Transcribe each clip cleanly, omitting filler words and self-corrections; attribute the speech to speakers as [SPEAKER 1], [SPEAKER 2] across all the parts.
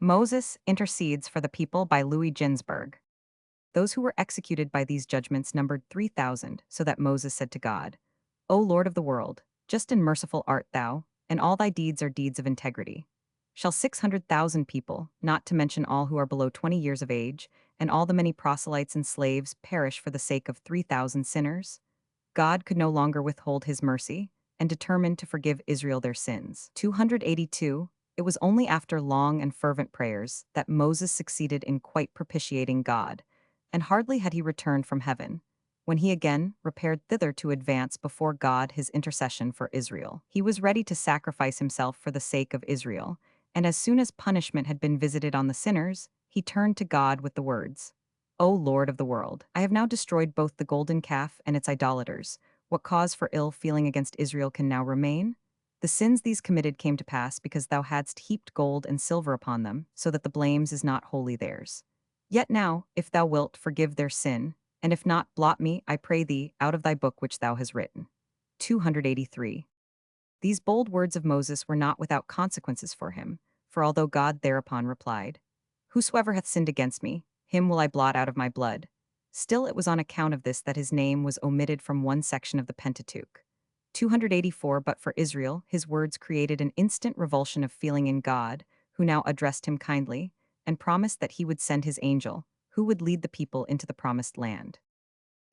[SPEAKER 1] Moses intercedes for the people by Louis Ginzberg. Those who were executed by these judgments numbered 3,000, so that Moses said to God, O Lord of the world, just and merciful art thou, and all thy deeds are deeds of integrity. Shall 600,000 people, not to mention all who are below 20 years of age, and all the many proselytes and slaves, perish for the sake of 3,000 sinners? God could no longer withhold his mercy, and determined to forgive Israel their sins. 282. It was only after long and fervent prayers that Moses succeeded in quite propitiating God, and hardly had he returned from heaven, when he again repaired thither to advance before God his intercession for Israel. He was ready to sacrifice himself for the sake of Israel, and as soon as punishment had been visited on the sinners, he turned to God with the words, O Lord of the world, I have now destroyed both the golden calf and its idolaters. What cause for ill feeling against Israel can now remain? The sins these committed came to pass because thou hadst heaped gold and silver upon them, so that the blames is not wholly theirs. Yet now, if thou wilt, forgive their sin, and if not, blot me, I pray thee, out of thy book which thou hast written. 283. These bold words of Moses were not without consequences for him, for although God thereupon replied, Whosoever hath sinned against me, him will I blot out of my blood, still it was on account of this that his name was omitted from one section of the Pentateuch. 284. But for Israel, his words created an instant revulsion of feeling in God, who now addressed him kindly, and promised that he would send his angel, who would lead the people into the promised land.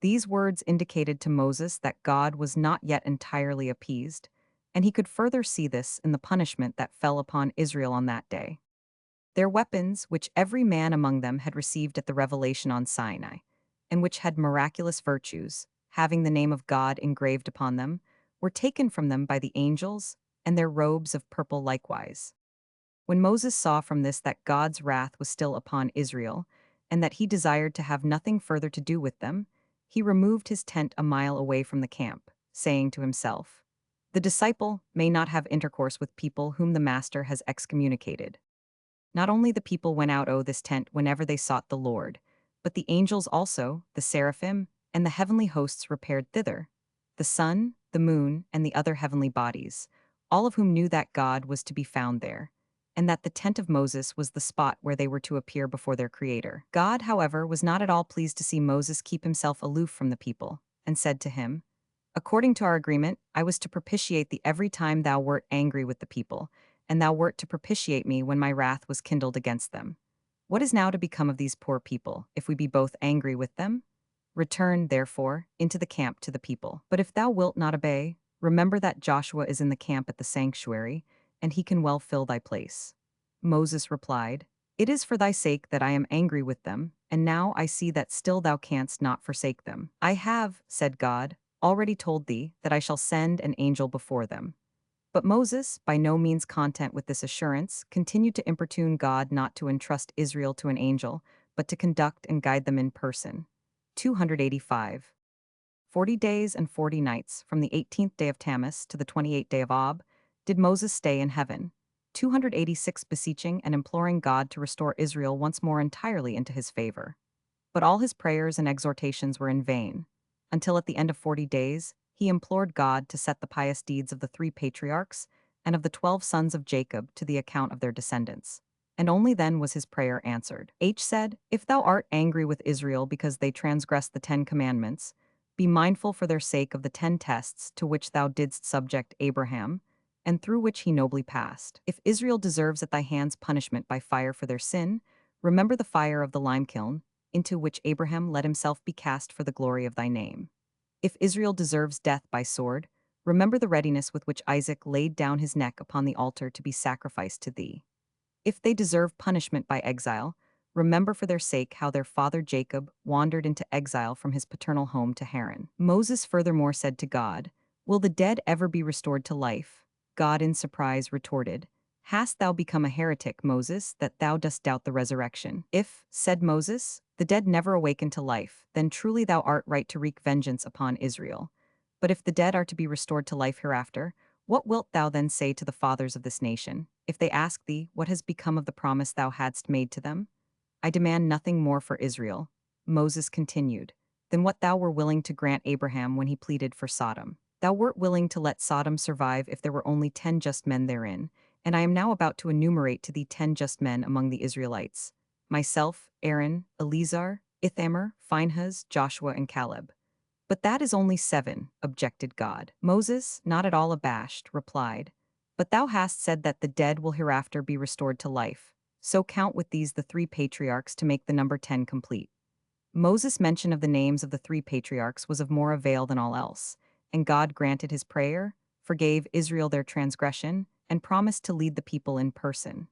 [SPEAKER 1] These words indicated to Moses that God was not yet entirely appeased, and he could further see this in the punishment that fell upon Israel on that day. Their weapons, which every man among them had received at the revelation on Sinai, and which had miraculous virtues, having the name of God engraved upon them, were taken from them by the angels, and their robes of purple likewise. When Moses saw from this that God's wrath was still upon Israel, and that he desired to have nothing further to do with them, he removed his tent a mile away from the camp, saying to himself, The disciple may not have intercourse with people whom the master has excommunicated. Not only the people went out this tent whenever they sought the Lord, but the angels also, the seraphim, and the heavenly hosts repaired thither, the sun, the moon, and the other heavenly bodies, all of whom knew that God was to be found there, and that the tent of Moses was the spot where they were to appear before their Creator. God, however, was not at all pleased to see Moses keep himself aloof from the people, and said to him, According to our agreement, I was to propitiate thee every time thou wert angry with the people, and thou wert to propitiate me when my wrath was kindled against them. What is now to become of these poor people, if we be both angry with them? Return, therefore, into the camp to the people. But if thou wilt not obey, remember that Joshua is in the camp at the sanctuary, and he can well fill thy place. Moses replied, It is for thy sake that I am angry with them, and now I see that still thou canst not forsake them. I have, said God, already told thee that I shall send an angel before them. But Moses, by no means content with this assurance, continued to importune God not to entrust Israel to an angel, but to conduct and guide them in person. 285. 40 days and 40 nights, from the 18th day of Tammuz to the 28th day of Ab, did Moses stay in heaven, 286 beseeching and imploring God to restore Israel once more entirely into his favor. But all his prayers and exhortations were in vain, until at the end of 40 days, he implored God to set the pious deeds of the 3 patriarchs and of the 12 sons of Jacob to the account of their descendants. And only then was his prayer answered. H said, If thou art angry with Israel because they transgressed the 10 commandments, be mindful for their sake of the 10 tests to which thou didst subject Abraham, and through which he nobly passed. If Israel deserves at thy hands punishment by fire for their sin, remember the fire of the limekiln, into which Abraham let himself be cast for the glory of thy name. If Israel deserves death by sword, remember the readiness with which Isaac laid down his neck upon the altar to be sacrificed to thee. If they deserve punishment by exile, remember for their sake how their father Jacob wandered into exile from his paternal home to Haran. Moses furthermore said to God, Will the dead ever be restored to life? God in surprise retorted, Hast thou become a heretic, Moses, that thou dost doubt the resurrection? If, said Moses, the dead never awaken to life, then truly thou art right to wreak vengeance upon Israel. But if the dead are to be restored to life hereafter, what wilt thou then say to the fathers of this nation, if they ask thee what has become of the promise thou hadst made to them? I demand nothing more for Israel. Moses continued, than what thou were willing to grant Abraham when he pleaded for Sodom. Thou wert willing to let Sodom survive if there were only 10 just men therein, And I am now about to enumerate to thee 10 just men among the Israelites: myself, Aaron, Eleazar, Ithamar, Phinehas, Joshua, and Caleb. But that is only 7, objected God. Moses, not at all abashed, replied, but thou hast said that the dead will hereafter be restored to life. So count with these the 3 patriarchs to make the number 10 complete. Moses' mention of the names of the 3 patriarchs was of more avail than all else, and God granted his prayer, forgave Israel their transgression, and promised to lead the people in person.